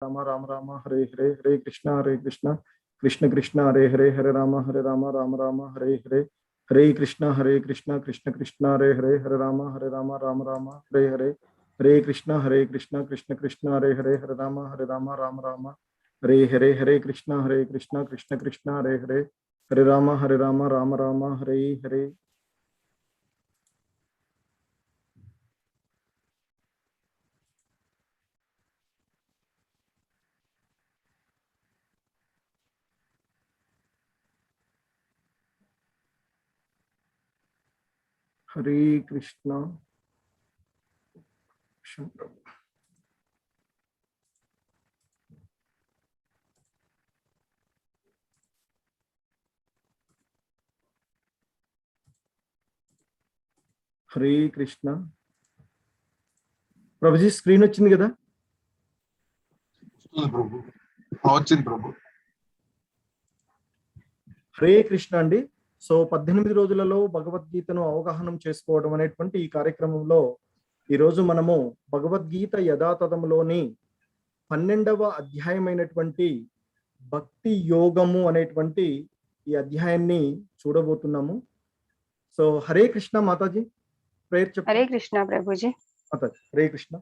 Rama Rama Rama Hare Hare Hare Krishna Krishna Krishna Hare Hare Hare Rama Rama Rama Hare Hare Hare Krishna Krishna Krishna Hare Hare Hare Rama Rama Rama Hare Hare Hare Krishna Krishna Krishna Hare Hare Hare Rama Rama Hare Hare Hare Krishna Krishna Krishna Hare Hare Hare Rama Rama Hare Hare. Hare Krishna. Hare Krishna. Prabhuji screen వచ్చింది కదా? వచ్చింది ప్రభు. హరే కృష్ణ అండి. సో 18 రోజులలో భగవద్గీతను అవగాహన చేసుకోవడం అనేటువంటి ఈ కార్యక్రమంలో ఈరోజు మనము భగవద్గీత యథాతథంలోని 12వ అధ్యాయమైనటువంటి భక్తి యోగము అనేటువంటి ఈ అధ్యాయాన్ని చూడబోతున్నాము. సో హరే కృష్ణ మాతాజీ, ప్రేయర్ చెప్పండి. హరే కృష్ణ ప్రభుజీ. మాతాజీ హరే కృష్ణ.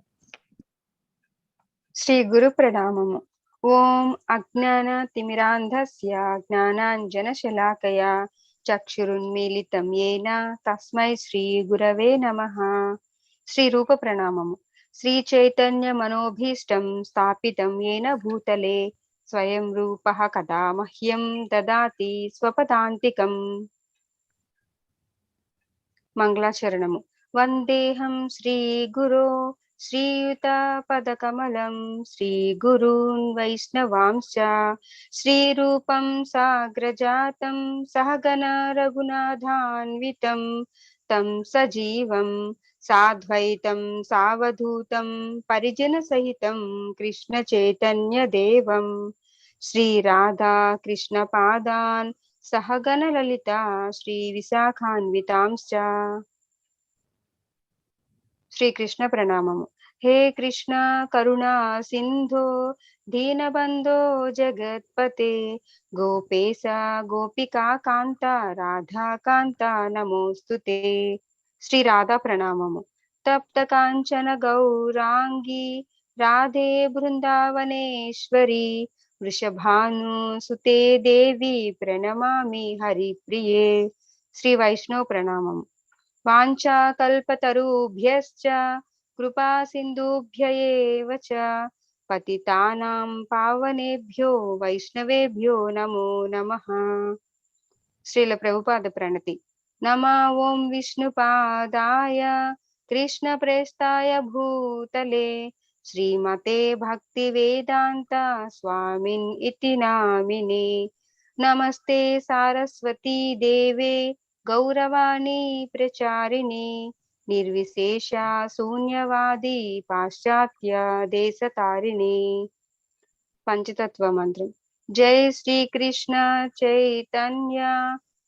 శ్రీ గురు ప్రణామము. ఓం అజ్ఞాన తిమిరాంధస్య జ్ఞానాంజనశలాకయా చక్షురున్మీలితం యేన తస్మై శ్రీ గురవే నమః. శ్రీ రూప ప్రణామము. శ్రీ చైతన్య మనోభీష్టం స్థాపితం యేన భూతలే స్వయం రూపః కదా మహ్యం దదాతి స్వపదాంతికం. మంగళాచరణము. వందేహం శ్రీ గురో శ్రీయుత పదకమలం శ్రీ గురూన్ వైష్ణవాంశ్చ శ్రీరూపం సాగ్రజాతం సహగణ రఘునాథాన్వితం తం సజీవం సాద్వైతం సావధూతం పరిజన సహితం కృష్ణ చైతన్య దేవం శ్రీ రాధా కృష్ణ పాదాన్ సహగణ లలిత శ్రీ విశాఖాన్వితాంశ్చ. శ్రీకృష్ణ ప్రణామము. హే కృష్ణ కరుణా సింధో దీనబంధో జగత్పతే గోపేశ గోపికా కాంత రాధా కాంత నమోస్తుతే. శ్రీ రాధా ప్రణామము. తప్త కాంచన గౌరాంగి రాధే బృందావనేశ్వరి వృషభాను సుతే దేవి ప్రణమామి హరిప్రియే. శ్రీ వైష్ణవ ప్రణామము. వాంఛా కల్పతరుభ్యశ్చ కృపా సింధుభ్య ఏవ చ పతితానాం పావనేభ్యో వైష్ణవేభ్యో నమో నమః. శ్రీల ప్రభుపాద ప్రణతి. నమో ఓం విష్ణుపాదాయ కృష్ణ ప్రేష్టాయ భూతలే శ్రీమతే భక్తి వేదాంత స్వామిన్ ఇతి నామినే. నమస్తే సారస్వతీ దేవే గౌరవాణి ప్రచారిణి నిర్విశేష శూన్యవాది పాశ్చాత్య దేశతారిణి. పంచతత్వ మంత్రం. జై శ్రీ కృష్ణ చైతన్య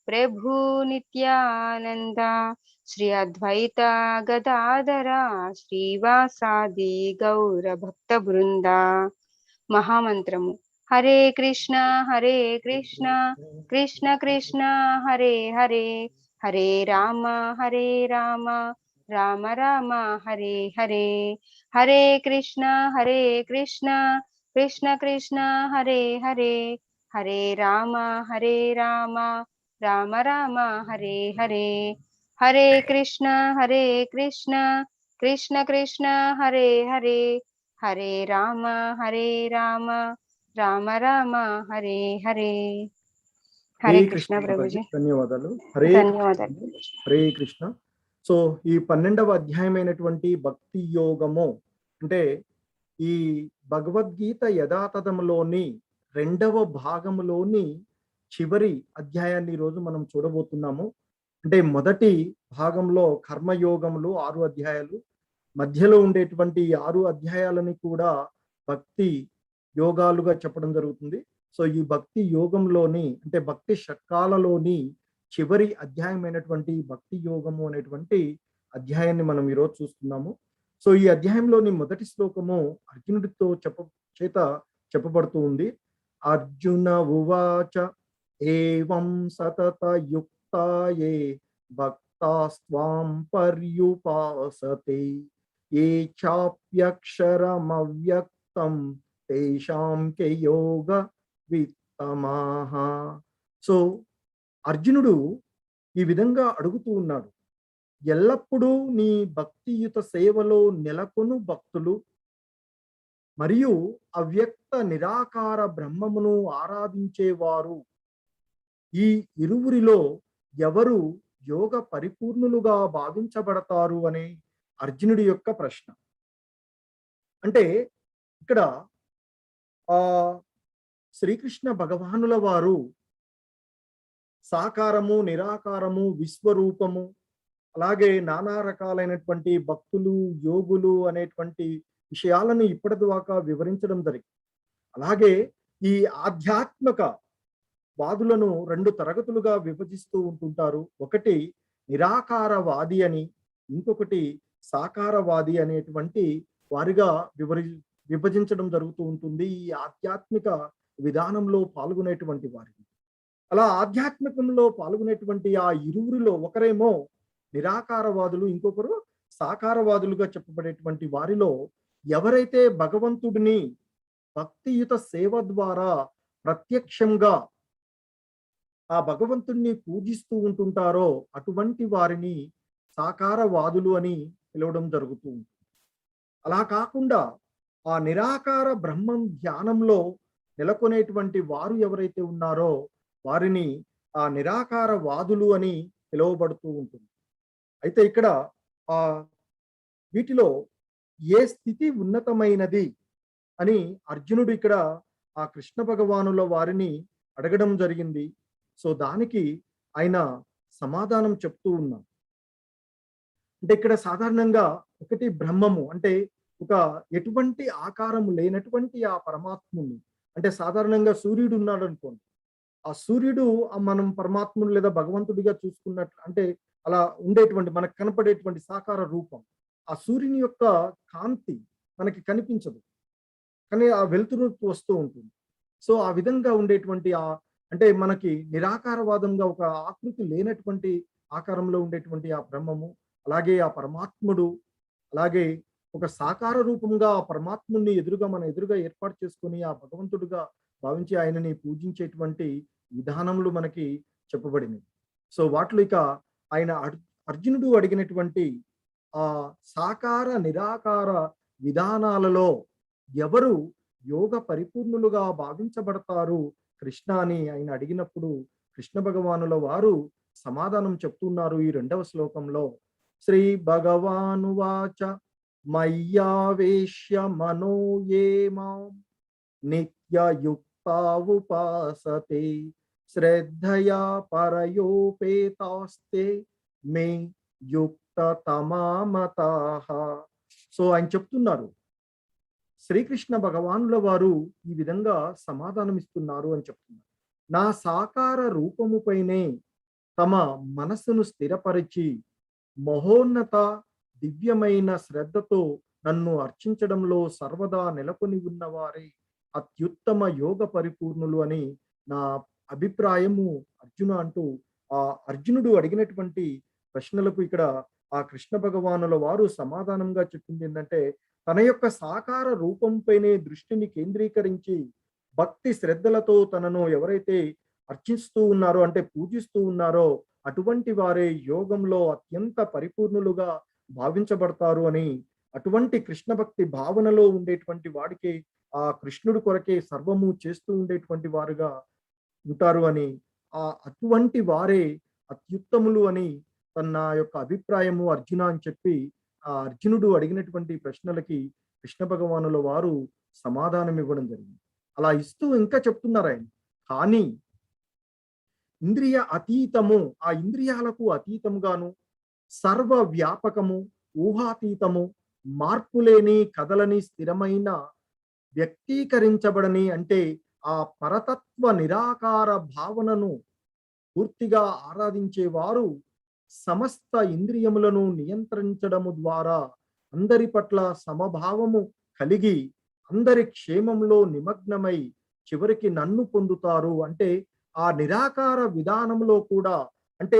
ప్రభు నిత్యానంద శ్రీ అద్వైత గదాధర శ్రీవాసాది గౌర భక్త బృంద. మహామంత్రము. హరే కృష్ణ కృష్ణ కృష్ణ హరే హరే హరే రామ రామ రామ హరే హరే. హరే కృష్ణ కృష్ణ కృష్ణ హరే హరే హరే రామ రామ రామ హరే హరే. హరే కృష్ణ కృష్ణ కృష్ణ హరే హరే హరే రామ రామ రామ హరే హరే. హరే కృష్ణ ప్రభుజీ. ధన్యవాదాలు. ధన్యవాదాలు. హరే కృష్ణ. సో ఈ 12వ అధ్యాయమైనటువంటి భక్తి యోగము అంటే ఈ భగవద్గీత యథాతథంలోని 2వ భాగంలోని చివరి అధ్యాయాన్ని ఈరోజు మనం చూడబోతున్నాము. అంటే మొదటి భాగంలో కర్మయోగములు 6 అధ్యాయాలు, మధ్యలో ఉండేటువంటి 6 అధ్యాయాలని కూడా భక్తి యోగాలుగా చెప్పడం జరుగుతుంది. సో ఈ భక్తి యోగంలోని అంటే భక్తి షట్కాలలోని చివరి అధ్యాయమైనటువంటి భక్తి యోగము అనేటువంటి అధ్యాయాన్ని మనం ఈరోజు చూస్తున్నాము. సో ఈ అధ్యాయంలోని మొదటి శ్లోకము అర్జునుడితో చేత చెప్పబడుతూ ఉంది. అర్జున ఉవాచ ఏవం సతత యుక్తాయే భక్తాస్త్వాం పర్యుపాసతే ఏ చాప్యక్షరమవ్యక్తం తేషాం కే యోగ విత్తమాః. సో అర్జునుడు ఈ విధంగా అడుగుతూ ఉన్నాడు. ఎల్లప్పుడూ నీ భక్తియుత సేవలో నెలకొను భక్తులు మరియు అవ్యక్త నిరాకార బ్రహ్మమును ఆరాధించేవారు, ఈ ఇరువురిలో ఎవరు యోగ పరిపూర్ణులుగా భావించబడతారు అనే అర్జునుడి యొక్క ప్రశ్న. అంటే ఇక్కడ ఆ శ్రీకృష్ణ భగవానుల వారు సాకారము, నిరాకారము, విశ్వరూపము, అలాగే నానా రకాలైనటువంటి భక్తులు, యోగులు అనేటువంటి విషయాలను ఇప్పటిదాకా వివరించడం జరిగింది. అలాగే ఈ ఆధ్యాత్మిక వాదులను 2 తరగతులుగా విభజిస్తూ ఉంటుంటారు. ఒకటి నిరాకారవాది అని, ఇంకొకటి సాకారవాది అనేటువంటి వారిగా విభజించడం జరుగుతూ ఉంటుంది ఈ ఆధ్యాత్మిక విధానంలో పాల్గొనేటువంటి వారిని. అలా ఆధ్యాత్మికంలో పాల్గొనేటువంటి ఆ ఇరువురిలో ఒకరేమో నిరాకారవాదులు, ఇంకొకరు సాకారవాదులుగా చెప్పబడేటువంటి వారిలో ఎవరైతే భగవంతుడిని భక్తియుత సేవ ద్వారా ప్రత్యక్షంగా ఆ భగవంతుణ్ణి పూజిస్తూ ఉంటుంటారో అటువంటి వారిని సాకారవాదులు అని పిలవడం జరుగుతూ ఉంటుంది. అలా కాకుండా ఆ నిరాకార బ్రహ్మం ధ్యానంలో నెలకొనేటువంటి వారు ఎవరైతే ఉన్నారో వారిని ఆ నిరాకారవాదులు అని పిలువబడుతూ ఉంటుంది. అయితే ఇక్కడ ఆ వీటిలో ఏ స్థితి ఉన్నతమైనది అని అర్జునుడు ఇక్కడ ఆ కృష్ణ భగవానుల వారిని అడగడం జరిగింది. సో దానికి ఆయన సమాధానం చెప్తూ ఉన్నాం. అంటే ఇక్కడ సాధారణంగా ఒకటి బ్రహ్మము అంటే ఒక ఎటువంటి ఆకారము లేనటువంటి ఆ పరమాత్ముని, అంటే సాధారణంగా సూర్యుడు ఉన్నాడు అనుకోండి, ఆ సూర్యుడు మనం పరమాత్ముడు లేదా భగవంతుడిగా చూసుకున్నట్లు అంటే అలా ఉండేటువంటి మనకు కనపడేటువంటి సాకార రూపం, ఆ సూర్యుని యొక్క కాంతి మనకి కనిపించదు, కానీ ఆ వెలుతురు వస్తూ ఉంటుంది. సో ఆ విధంగా ఉండేటువంటి ఆ అంటే మనకి నిరాకారవాదంగా ఒక ఆకృతి లేనటువంటి ఆకారంలో ఉండేటువంటి ఆ బ్రహ్మము, అలాగే ఆ పరమాత్ముడు, అలాగే ఒక సాకార రూపంగా ఆ పరమాత్ముడిని మన ఎదురుగా ఏర్పాటు చేసుకొని ఆ భగవంతుడిగా భావించి ఆయనని పూజించేటువంటి విధానములు మనకి చెప్పబడినవి. సో వాటిలో ఇక ఆయన అర్జునుడు అడిగినటువంటి ఆ సాకార నిరాకార విధానాలలో ఎవరు యోగ పరిపూర్ణులుగా భావించబడతారు కృష్ణ అని ఆయన అడిగినప్పుడు కృష్ణ భగవానుల వారు సమాధానం చెప్తున్నారు ఈ 2వ శ్లోకంలో. శ్రీ భగవానువాచ మయ్యావేశ్య మనో యే మాం నిత్యయుక్తా ఉపాసతే శ్రద్ధయా పరయోపేతాస్తే మే యుక్త తమామతాః. సో ఆయన చెప్తున్నారు, శ్రీకృష్ణ భగవానుల వారు ఈ విధంగా సమాధానం ఇస్తున్నారు అని చెప్తున్నారు. నా సాకార రూపముపైనే తమ మనస్సును స్థిరపరిచి మహోన్నత దివ్యమైన శ్రద్ధతో నన్ను అర్చించడంలో సర్వదా నెలకొని ఉన్నవారే అత్యుత్తమ యోగ పరిపూర్ణులు అని నా అభిప్రాయము అర్జున అంటూ ఆ అర్జునుడు అడిగినటువంటి ప్రశ్నలకు ఇక్కడ ఆ కృష్ణ భగవానుల వారు సమాధానంగా చెప్పింది ఏంటంటే, తన యొక్క సాకార రూపంపైనే దృష్టిని కేంద్రీకరించి భక్తి శ్రద్ధలతో తనను ఎవరైతే అర్చిస్తూ ఉన్నారో అంటే పూజిస్తూ ఉన్నారో అటువంటి వారే యోగంలో అత్యంత పరిపూర్ణులుగా భావించబడతారు అని, అటువంటి కృష్ణ భక్తి భావనలో ఉండేటువంటి వాడికి ఆ కృష్ణుడి కొరకే సర్వము చేస్తూ ఉండేటువంటి వారుగా ఉంటారు అని, ఆ అటువంటి వారే అత్యుత్తములు అని తన యొక్క అభిప్రాయము అర్జున అని చెప్పి ఆ అర్జునుడు అడిగినటువంటి ప్రశ్నలకి కృష్ణ భగవానుల వారు సమాధానం ఇవ్వడం జరిగింది. అలా ఇస్తూ ఇంకా చెప్తున్నారు ఆయన, కానీ ఇంద్రియ అతీతము, ఆ ఇంద్రియాలకు అతీతముగాను సర్వ వ్యాపకము, ఊహాతీతము, మార్పులేని కదలని స్థిరమైన వ్యక్తీకరించబడని అంటే ఆ పరతత్వ నిరాకార భావనను పూర్తిగా ఆరాధించేవారు సమస్త ఇంద్రియములను నియంత్రించడము ద్వారా అందరి పట్ల సమభావము కలిగి అందరి క్షేమంలో నిమగ్నమై చివరికి నన్ను పొందుతారు. అంటే ఆ నిరాకార విధానంలో కూడా, అంటే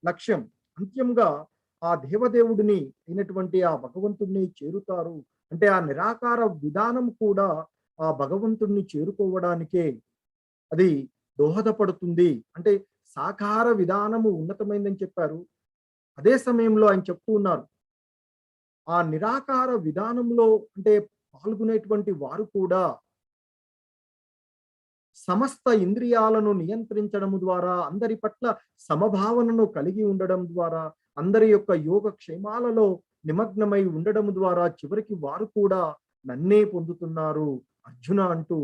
లక్ష్యం అంత్యంగా ఆ దేవదేవుడిని అయినటువంటి ఆ భగవంతుడిని చేరుతారు. అంటే ఆ నిరాకార విధానం కూడా ఆ భగవంతుడిని చేరుకోవడానికే అది దోహదపడుతుంది. అంటే సాకార విధానము ఉన్నతమైందని చెప్పారు. అదే సమయంలో ఆయన చెప్తూ ఉన్నారు, ఆ నిరాకార విధానంలో అంటే పాల్గొనేటువంటి వారు కూడా సమస్త ఇంద్రియాలను నియంత్రించడం ద్వారా, అందరి పట్ల సమభావనను కలిగి ఉండడం ద్వారా, అందరి యొక్క యోగ క్షేమాలలో నిమగ్నమై ఉండడం ద్వారా చివరికి వారు కూడా నన్నే పొందుతున్నారు అర్జున అంటూ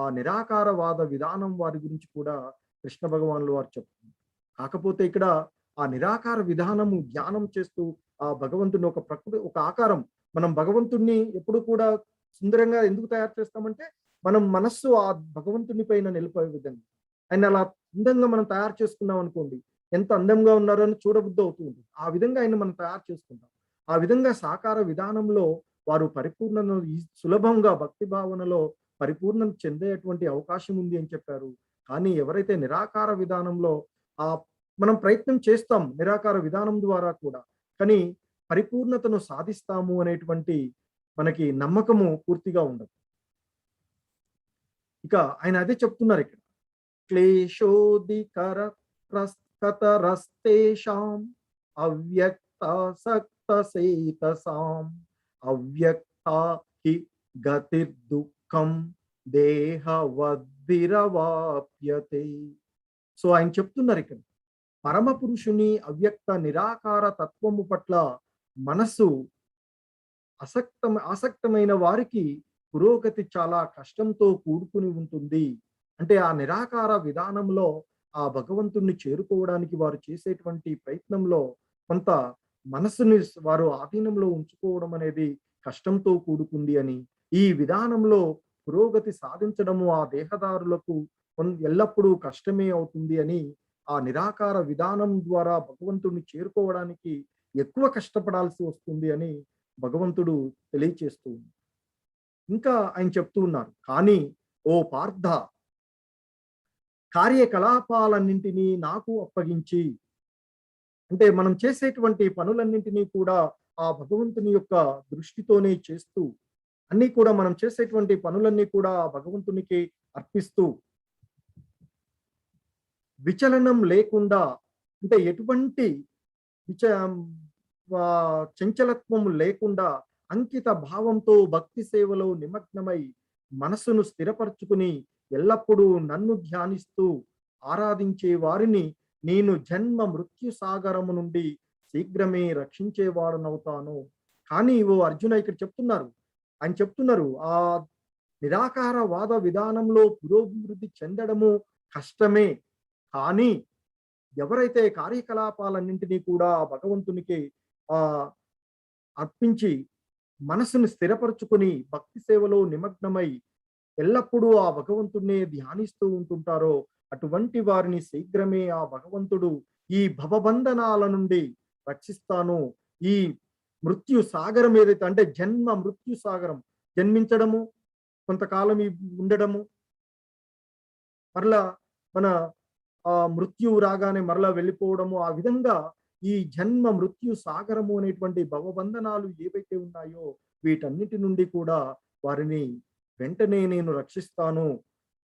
ఆ నిరాకారవాద విధానం వారి గురించి కూడా కృష్ణ భగవానులు వారు చెప్తున్నారు. కాకపోతే ఇక్కడ ఆ నిరాకార విధానము ధ్యానం చేస్తూ ఆ భగవంతుని ఒక ప్రకృతి ఒక ఆకారం, మనం భగవంతుణ్ణి ఎప్పుడు కూడా సుందరంగా ఎందుకు తయారు చేస్తామంటే మనం మనస్సు ఆ భగవంతుని పైన నిలిపోయే విధంగా ఆయన అలా అందంగా మనం తయారు చేసుకున్నాం అనుకోండి, ఎంత అందంగా ఉన్నారో అని చూడబుద్ధి అవుతూ ఉంటుంది. ఆ విధంగా ఆయన మనం తయారు చేసుకుంటాం. ఆ విధంగా సాకార విధానంలో వారు పరిపూర్ణను సులభంగా భక్తి భావనలో పరిపూర్ణం చెందేటువంటి అవకాశం ఉంది అని చెప్పారు. కానీ ఎవరైతే నిరాకార విధానంలో ఆ మనం ప్రయత్నం చేస్తాం నిరాకార విధానం ద్వారా కూడా, కానీ పరిపూర్ణతను సాధిస్తాము అనేటువంటి మనకి నమ్మకము పూర్తిగా ఉండదు. ఇక ఆయన అదే చెప్తున్నారు ఇక్కడ, క్లేశోదికర ప్రస్తతరస్తేషాం అవ్యక్తాసక్త సేతసాం అవ్యక్తా హి గతిర్దుఃఖం దేహవద్భిరవాప్యతే. సో ఆయన చెప్తున్నారు ఇక్కడ, పరమ పురుషుని అవ్యక్త నిరాకార తత్వము పట్ల మనస్సు ఆసక్తమైన వారికి పురోగతి చాలా కష్టంతో కూడుకుని ఉంటుంది. అంటే ఆ నిరాకార విధానంలో ఆ భగవంతుణ్ణి చేరుకోవడానికి వారు చేసేటువంటి ప్రయత్నంలో కొంత మనస్సుని వారు ఆధీనంలో ఉంచుకోవడం అనేది కష్టంతో కూడుకుంది అని, ఈ విధానంలో పురోగతి సాధించడము ఆ దేహదారులకు ఎల్లప్పుడూ కష్టమే అవుతుంది అని, ఆ నిరాకార విధానం ద్వారా భగవంతుణ్ణి చేరుకోవడానికి ఎక్కువ కష్టపడాల్సి వస్తుంది అని భగవంతుడు తెలియచేస్తూ ఇంకా ఆయన చెప్తూ ఉన్నారు. కానీ ఓ పార్థ, కార్యకలాపాలన్నింటినీ నాకు అప్పగించి, అంటే మనం చేసేటువంటి పనులన్నింటినీ కూడా ఆ భగవంతుని యొక్క దృష్టితోనే చేస్తూ, అన్ని కూడా మనం చేసేటువంటి పనులన్నీ కూడా ఆ భగవంతునికి అర్పిస్తూ, విచలనం లేకుండా, అంటే ఎటువంటి విచ చంచలత్వం లేకుండా అంకిత భావంతో భక్తి సేవలో నిమగ్నమై మనసును స్థిరపరచుకుని ఎల్లప్పుడూ నన్ను ధ్యానిస్తూ ఆరాధించే వారిని నేను జన్మ మృత్యు సాగరము నుండి శీఘ్రమే రక్షించేవాడనవుతాను. కానీ ఓ అర్జున ఇక్కడ ఆయన చెప్తున్నారు ఆ నిరాకారవాద విధానంలో పురోభివృద్ధి చెందడము కష్టమే. కానీ ఎవరైతే కార్యకలాపాలన్నింటినీ కూడా భగవంతునికి ఆ అర్పించి మనసును స్థిరపరచుకొని భక్తి సేవలో నిమగ్నమై ఎల్లప్పుడూ ఆ భగవంతుడినే ధ్యానిస్తూ ఉంటుంటారో అటువంటి వారిని శీఘ్రమే ఆ భగవంతుడు ఈ భవబంధనాల నుండి రక్షిస్తాను. ఈ మృత్యు సాగరం ఏదైతే అంటే జన్మ మృత్యు సాగరం, జన్మించడము, కొంతకాలం ఉండడము, మరలా మన మృత్యువు రాగానే మరలా వెళ్ళిపోవడము, ఆ విధంగా ఈ జన్మ మృత్యు సాగరము అనేటువంటి భవబంధనాలు ఏవైతే ఉన్నాయో వీటన్నిటి నుండి కూడా వారిని వెంటనే నేను రక్షిస్తాను.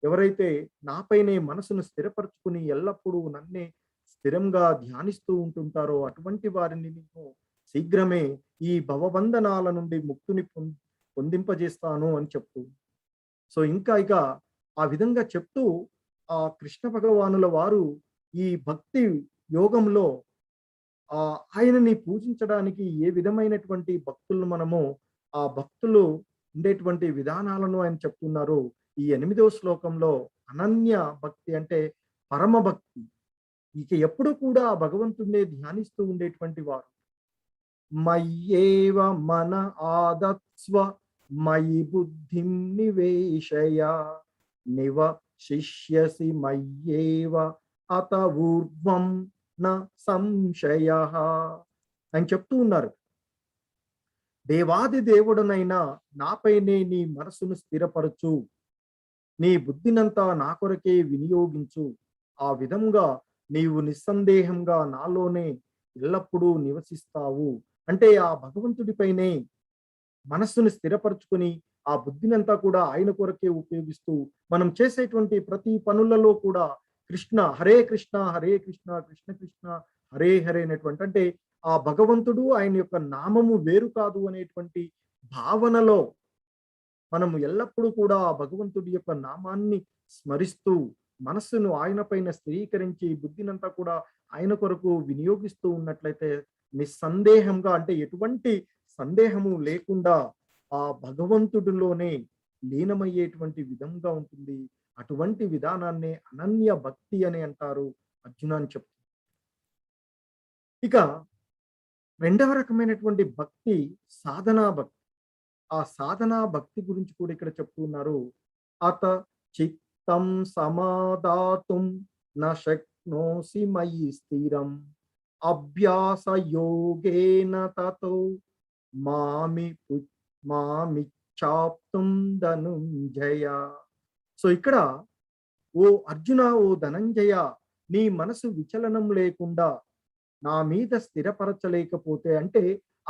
ఎవరైతే నాపైనే మనసును స్థిరపరచుకుని ఎల్లప్పుడూ నన్నే స్థిరంగా ధ్యానిస్తూ ఉంటుంటారో అటువంటి వారిని నేను శీఘ్రమే ఈ భవబంధనాల నుండి ముక్తిని పొందింపజేస్తాను అని చెప్తూ, సో ఇక ఆ విధంగా చెప్తూ ఆ కృష్ణ భగవానుల వారు ఈ భక్తి యోగంలో ఆయనని పూజించడానికి ఏ విధమైనటువంటి భక్తులను మనము ఆ భక్తులు ఉండేటువంటి విధానాలను ఆయన చెప్తున్నారు. ఈ 8వ శ్లోకంలో అనన్య భక్తి అంటే పరమ భక్తి, ఇక ఎప్పుడు కూడా భగవంతుడినే ధ్యానిస్తూ ఉండేటువంటి వారు. మయ్యేవ మన ఆదత్స్వ మయి బుద్ధిం నివేశయ నివశిష్యసి మయ్యేవ అత ఊర్ధ్వం న సంశయ అని చెప్తూ ఉన్నారు. దేవాది దేవుడనైనా నాపైనే నీ మనసును స్థిరపరచు, నీ బుద్ధినంతా నా కొరకే వినియోగించు. ఆ విధంగా నీవు నిస్సందేహంగా నాలోనే ఎల్లప్పుడూ నివసిస్తావు. అంటే ఆ భగవంతుడిపైనే మనస్సుని స్థిరపరచుకొని ఆ బుద్ధినంతా కూడా ఆయన కొరకే ఉపయోగిస్తూ మనం చేసేటువంటి ప్రతి పనులలో కూడా కృష్ణ హరే కృష్ణ హరే కృష్ణ కృష్ణ కృష్ణ హరే హరే అనేటువంటి, అంటే ఆ భగవంతుడు ఆయన యొక్క నామము వేరు కాదు అనేటువంటి భావనలో మనము ఎల్లప్పుడూ కూడా ఆ భగవంతుడి యొక్క నామాన్ని స్మరిస్తూ మనస్సును ఆయన పైన స్థిరీకరించి బుద్ధినంతా కూడా ఆయన కొరకు వినియోగిస్తూ ఉన్నట్లయితే నిస్సందేహంగా, అంటే ఎటువంటి సందేహము లేకుండా ఆ భగవంతుడిలోనే లీనమయ్యేటువంటి విధంగా ఉంటుంది. అటువంటి విధానాన్ని అనన్య భక్తి అని అంటారు అర్జున అని చెప్తారు. ఇక రెండవ రకమైనటువంటి భక్తి సాధనా భక్తి. ఆ సాధనా భక్తి గురించి కూడా ఇక్కడ చెప్తున్నారు. అత చిత్తం సమాదాతుం న శక్నోసి మయి స్థిరం అభ్యాస యోగేన తతో మామిచ్చాప్తుం ధనుంజయ. సో ఇక్కడ ఓ అర్జున, ఓ ధనంజయ, నీ మనసు విచలనం లేకుండా నా మీద స్థిరపరచలేకపోతే, అంటే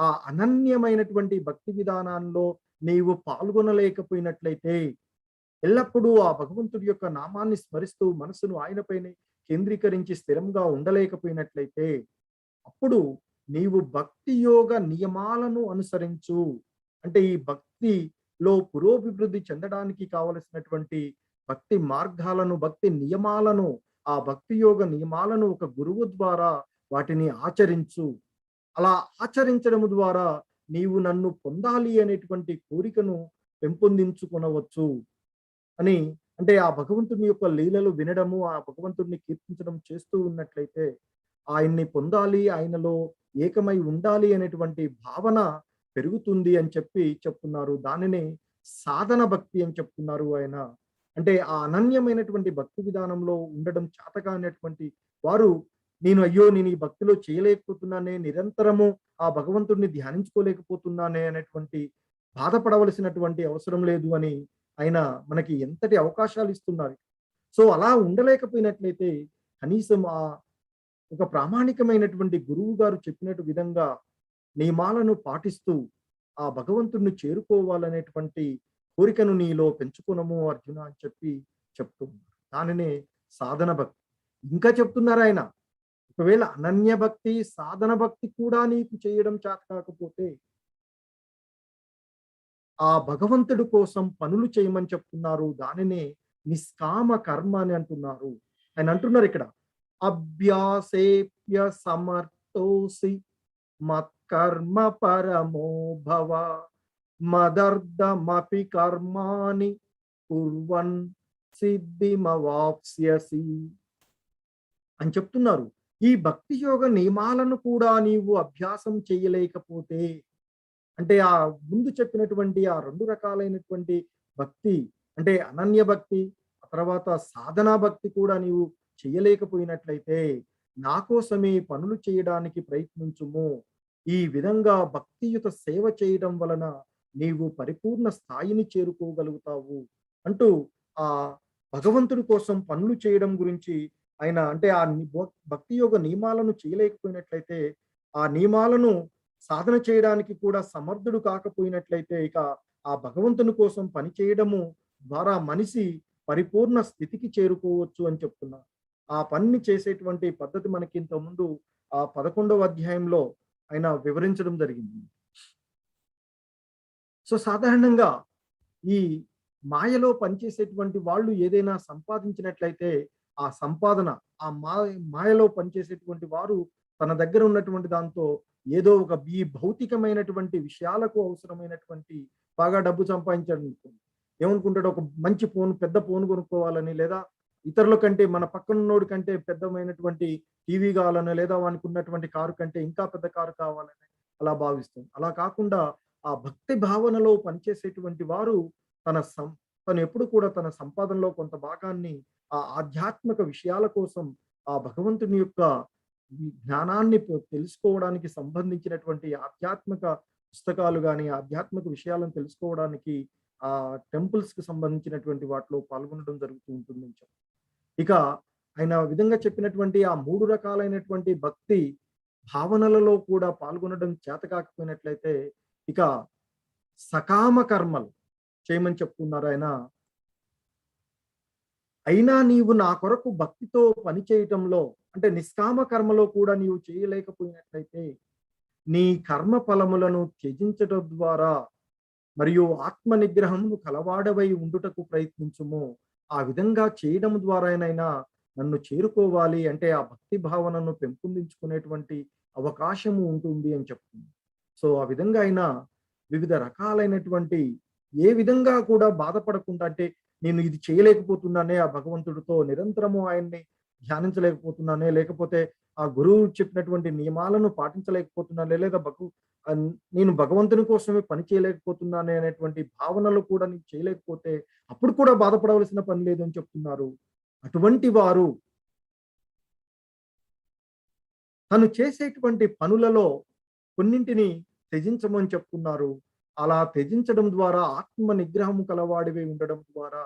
ఆ అనన్యమైనటువంటి భక్తి విధానాల్లో నీవు పాల్గొనలేకపోయినట్లయితే, ఎల్లప్పుడూ ఆ భగవంతుడి యొక్క నామాన్ని స్మరిస్తూ మనసును ఆయనపైనే కేంద్రీకరించి స్థిరంగా ఉండలేకపోయినట్లయితే, అప్పుడు నీవు భక్తి యోగ నియమాలను అనుసరించు. అంటే ఈ భక్తిలో పురోభివృద్ధి చెందడానికి కావలసినటువంటి భక్తి మార్గాలను, భక్తి నియమాలను, ఆ భక్తి యోగ నియమాలను ఒక గురువు ద్వారా వాటిని ఆచరించు. అలా ఆచరించడం ద్వారా నీవు నన్ను పొందాలి అనేటువంటి కోరికను పెంపొందించుకొనవచ్చు అని. అంటే ఆ భగవంతుని యొక్క లీలలు వినడము, ఆ భగవంతుడిని కీర్తించడం చేస్తూ ఉన్నట్లయితే ఆయన్ని పొందాలి, ఆయనలో ఏకమై ఉండాలి అనేటువంటి భావన పెరుగుతుంది అని చెప్తున్నారు. దానిని సాధన భక్తి అని చెప్తున్నారు ఆయన. అంటే ఆ అనన్యమైనటువంటి భక్తి విధానంలో ఉండడం చేతకానటువంటి వారు, నేను ఈ భక్తిలో చేయలేకపోతున్నానే, నిరంతరము ఆ భగవంతుడిని ధ్యానించుకోలేకపోతున్నానే అనేటువంటి బాధపడవలసినటువంటి అవసరం లేదు అని ఆయన మనకి ఎంతటి అవకాశాలు ఇస్తున్నారు. సో అలా ఉండలేకపోయినట్లయితే కనీసం ఆ ఒక ప్రామాణికమైనటువంటి గురువు గారు చెప్పినట్టు విధంగా నియమాలను పాటిస్తూ ఆ భగవంతుడిని చేరుకోవాలనేటువంటి కోరికను నీలో పెంచుకునము అర్జున అని చెప్తున్నారు. దానినే సాధన భక్తి. ఇంకా చెప్తున్నారు ఆయన, ఒకవేళ అనన్య భక్తి సాధన భక్తి కూడా నీకు చేయడం చేత కాకపోతే ఆ భగవంతుడి కోసం పనులు చేయమని చెప్తున్నారు. దానినే నిష్కామ కర్మ అని అంటున్నారు. ఆయన అంటున్నారు ఇక్కడ, అభ్యాసేప్య సమర్థోసి మత్కర్మ పరమో భవ మదర్థమపి కర్మాని కుర్వన్ సిద్ధిమవాప్స్యసి అని చెప్తున్నారు. ఈ భక్తి యోగ నియమాలను కూడా నీవు అభ్యాసం చేయలేకపోతే, అంటే ఆ ముందు చెప్పినటువంటి ఆ రెండు రకాలైనటువంటి భక్తి, అంటే అనన్య భక్తి, ఆ తర్వాత సాధనా భక్తి కూడా నీవు చేయలేకపోయినట్లయితే నా కోసమే పనులు చేయడానికి ప్రయత్నించుము. ఈ విధంగా భక్తియుత సేవ చేయడం వలన నీవు పరిపూర్ణ స్థాయిని చేరుకోగలుగుతావు అంటూ ఆ భగవంతుడి కోసం పనులు చేయడం గురించి ఆయన, అంటే ఆ భక్తి యోగ నియమాలను చేయలేకపోయినట్లయితే, ఆ నియమాలను సాధన చేయడానికి కూడా సమర్థుడు కాకపోయినట్లయితే, ఇక ఆ భగవంతుని కోసం పని చేయడము ద్వారా మనిషి పరిపూర్ణ స్థితికి చేరుకోవచ్చు అని చెప్తున్నారు. ఆ పనిని చేసేటువంటి పద్ధతి మనకి ఇంత ముందు ఆ 11వ అధ్యాయంలో ఆయన వివరించడం జరిగింది. సో సాధారణంగా ఈ మాయలో పనిచేసేటువంటి వాళ్ళు ఏదైనా సంపాదించినట్లయితే ఆ సంపాదన, ఆ మాయలో పనిచేసేటువంటి వారు తన దగ్గర ఉన్నటువంటి దాంతో ఏదో ఒక ఈ భౌతికమైనటువంటి విషయాలకు అవసరమైనటువంటి బాగా డబ్బు సంపాదించడం ఏమనుకుంటాడు, ఒక మంచి ఫోన్, పెద్ద ఫోన్ కొనుక్కోవాలని, లేదా ఇతరుల కంటే మన పక్కనున్నోడి కంటే పెద్దమైనటువంటి టీవీ కావాలని, లేదా వానికి ఉన్నటువంటి కారు కంటే ఇంకా పెద్ద కారు కావాలని అలా భావిస్తాం. అలా కాకుండా ఆ భక్తి భావనలో పనిచేసేటువంటి వారు తను ఎప్పుడు కూడా తన సంపాదనలో కొంత భాగాన్ని ఆ ఆధ్యాత్మిక విషయాల కోసం, ఆ భగవంతుని యొక్క జ్ఞానాన్ని తెలుసుకోవడానికి సంబంధించినటువంటి ఆధ్యాత్మిక పుస్తకాలు కానీ ఆధ్యాత్మిక విషయాలను తెలుసుకోవడానికి ఆ టెంపుల్స్ కి సంబంధించినటువంటి వాటిలో పాల్గొనడం జరుగుతూ ఉంటుందని చెప్పి ఇక ఆయన విధంగా చెప్పినటువంటి ఆ 3 రకాలైనటువంటి భక్తి భావనలలో కూడా పాల్గొనడం చేత కాకపోయినట్లయితే ఇక సకామ కర్మలు చేయమని చెప్తున్నారు ఆయన. అయినా నీవు నా కొరకు భక్తితో పని చేయటంలో అంటే నిష్కామ కర్మలో కూడా నీవు చేయలేకపోయినట్లయితే నీ కర్మ ఫలములను త్యజించడం ద్వారా మరియు ఆత్మ నిగ్రహమును కలవాడవై ఉండుటకు ప్రయత్నించుము. ఆ విధంగా చేయడం ద్వారానైనా నన్ను చేరుకోవాలి అంటే ఆ భక్తి భావనను పెంపొందించుకునేటువంటి అవకాశము ఉంటుంది అని చెప్తుంది. సో ఆ విధంగా అయినా వివిధ రకాలైనటువంటి ఏ విధంగా కూడా బాధపడకుండా అంటే నేను ఇది చేయలేకపోతున్నానే ఆ భగవంతుడితో నిరంతరము ఆయన్ని ధ్యానించలేకపోతున్నానే లేకపోతే ఆ గురువు చెప్పినటువంటి నియమాలను పాటించలేకపోతున్నానే లేదా నేను భగవంతుని కోసమే పని చేయలేకపోతున్నానే అనేటువంటి భావనలు కూడా నీకు చేయలేకపోతే అప్పుడు కూడా బాధపడవలసిన పని లేదు అని చెప్తున్నారు. అటువంటి వారు తను చేసేటువంటి పనులలో కొన్నింటిని త్యజించమని చెప్తున్నారు. అలా త్యజించడం ద్వారా ఆత్మ నిగ్రహము కలవాడివై ఉండడం ద్వారా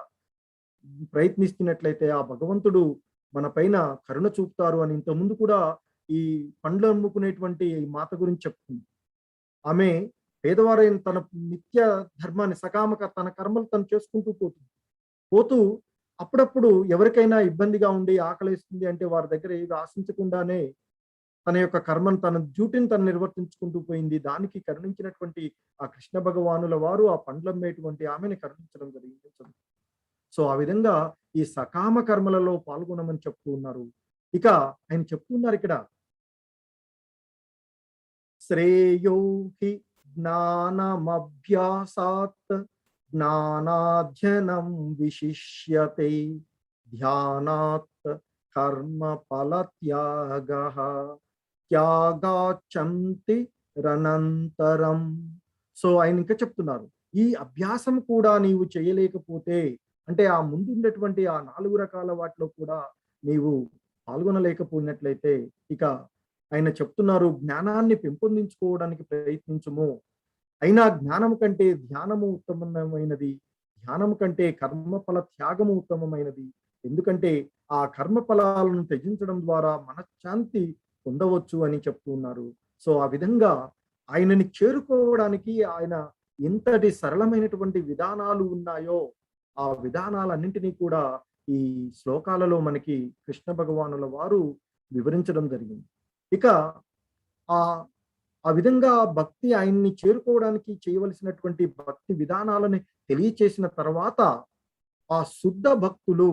ప్రయత్నిస్తున్నట్లయితే ఆ భగవంతుడు మన పైన కరుణ చూపుతారు అని ఇంతకుముందు కూడా ఈ పండ్లు అమ్ముకునేటువంటి ఈ మాత గురించి చెప్తుంది. ఆమె పేదవారైన తన నిత్య ధర్మాన్ని తన కర్మలు తను చేసుకుంటూ పోతూ అప్పుడప్పుడు ఎవరికైనా ఇబ్బందిగా ఉండి ఆకలిస్తుంది అంటే వారి దగ్గర ఏది ఆశించకుండానే తన యొక్క కర్మను తన డ్యూటీని తను నిర్వర్తించుకుంటూ పోయింది. దానికి కరుణించినటువంటి ఆ కృష్ణ భగవానుల వారు ఆ పండ్లమ్మేటువంటి ఆమెను కరుణించడం జరిగింది. సో ఆ విధంగా ఈ సకామ కర్మలలో పాల్గొనమని చెప్తూ ఉన్నారు. ఇక ఆయన చెప్తున్నారు ఇక్కడ శ్రేయో హి జ్ఞానమభ్యాసాత్ జ్ఞానాధ్యనం విశిష్యతే ధ్యానాత్ కర్మ ఫల త్యాగాచంతి రనంతరం. సో ఆయన ఇంకా చెప్తున్నారు ఈ అభ్యాసం కూడా నీవు చేయలేకపోతే అంటే ఆ ముందున్నటువంటి ఆ 4 రకాల వాటిలో కూడా నీవు పాల్గొనలేకపోయినట్లయితే ఇక ఆయన చెప్తున్నారు జ్ఞానాన్ని పెంపొందించుకోవడానికి ప్రయత్నించుము. అయినా జ్ఞానం కంటే ధ్యానము ఉత్తమమైనది, ధ్యానం కంటే కర్మఫల త్యాగము ఉత్తమమైనది. ఎందుకంటే ఆ కర్మ ఫలాలను త్యజించడం ద్వారా మనశ్శాంతి పొందవచ్చు అని చెప్తూ ఉన్నారు. సో ఆ విధంగా ఆయనని చేరుకోవడానికి ఆయన ఎంతటి సరళమైనటువంటి విధానాలు ఉన్నాయో ఆ విధానాలన్నింటినీ కూడా ఈ శ్లోకాలలో మనకి కృష్ణ భగవానుల వారు వివరించడం జరిగింది. ఇక ఆ ఆ విధంగా భక్తి ఆయన్ని చేరుకోవడానికి చేయవలసినటువంటి భక్తి విధానాలని తెలియచేసిన తర్వాత ఆ శుద్ధ భక్తులు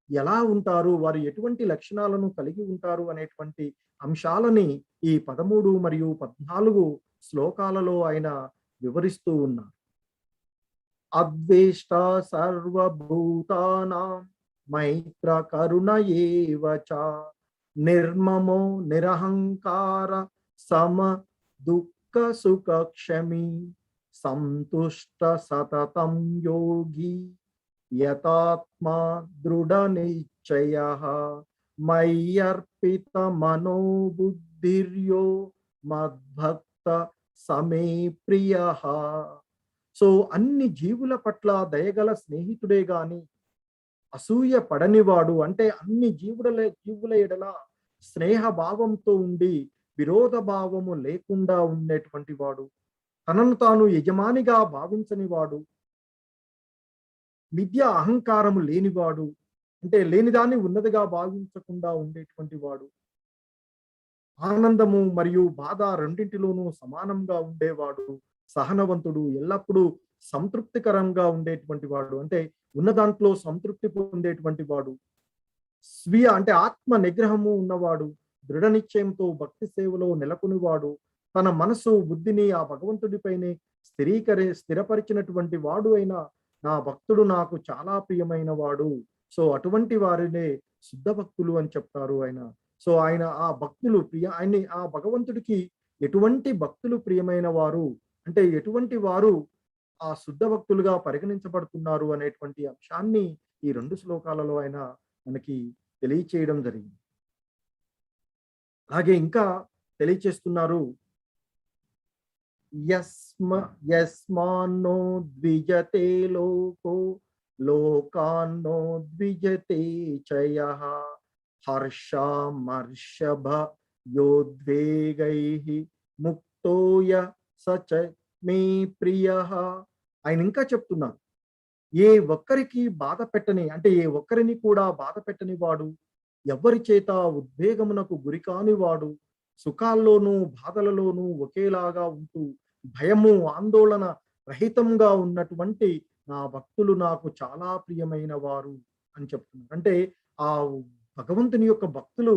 ఎలా ఉంటారు, వారు ఎటువంటి లక్షణాలను కలిగి ఉంటారు అనేటువంటి అంశాలని ఈ 13 మరియు 14 శ్లోకాలలో ఆయన వివరిస్తూ ఉన్నారు. అద్వేష్ట సర్వభూతానాం మైత్ర కరుణ ఏవ చ నిర్మమో నిరహంకార సమ దుఃఖ సుఖ క్షమి సంతుష్ట సతతం యోగి యతాత్మా దృఢ నిశ్చయః మయ్యర్పిత మనోబుద్ధిర్యో మద్భక్త సమే ప్రియః. సో అన్ని జీవుల పట్ల దయగల స్నేహితుడే గాని అసూయ పడనివాడు అంటే అన్ని జీవుల ఎడల స్నేహ భావంతో ఉండి విరోధ భావము లేకుండా ఉండేటువంటి వాడు, తనను తాను యజమానిగా భావించని వాడు, మిథ్య అహంకారము లేనివాడు అంటే లేనిదాన్ని ఉన్నదిగా భావించకుండా ఉండేటువంటి వాడు, ఆనందము మరియు బాధ రెండింటిలోనూ సమానంగా ఉండేవాడు, సహనవంతుడు, ఎల్లప్పుడూ సంతృప్తికరంగా ఉండేటువంటి వాడు అంటే ఉన్న దాంట్లో సంతృప్తి పొందేటువంటి వాడు, స్వీయ అంటే ఆత్మ నిగ్రహము ఉన్నవాడు, దృఢ నిశ్చయంతో భక్తి సేవలో నెలకొనివాడు, తన మనసు బుద్ధిని ఆ భగవంతుడిపైనే స్థిరపరిచినటువంటి వాడు అయిన నా భక్తుడు నాకు చాలా ప్రియమైన వాడు. సో అటువంటి వారినే శుద్ధ భక్తులు అని చెప్తారు ఆయన. సో ఆయన ఆ భక్తులు ఆయన్ని ఆ భగవంతుడికి ఎటువంటి భక్తులు ప్రియమైన వారు అంటే ఎటువంటి వారు ఆ శుద్ధ భక్తులుగా పరిగణించబడుతున్నారు అనేటువంటి అంశాన్ని ఈ 2 శ్లోకాలలో ఆయన మనకి తెలియచేయడం జరిగింది. అలాగే ఇంకా తెలియచేస్తున్నారు యస్మాన్నో ద్విజతే లోకో లోకాన్నో ద్విజతే చయః హర్షామర్షభ యోద్వేగైః ముక్తోయ సచ మే ప్రియః. ఆయన ఇంకా చెప్తున్నారు, ఏ ఒక్కరికి బాధ పెట్టని, అంటే ఏ ఒక్కరిని కూడా బాధ పెట్టని వాడు, ఎవరి చేత ఉద్వేగమునకు గురి కాని వాడు, సుఖాల్లోనూ బాధలలోనూ ఒకేలాగా ఉంటూ భయము ఆందోళన రహితంగా ఉన్నటువంటి నా భక్తులు నాకు చాలా ప్రియమైన వారు అని చెప్తున్నారు. అంటే ఆ భగవంతుని యొక్క భక్తులు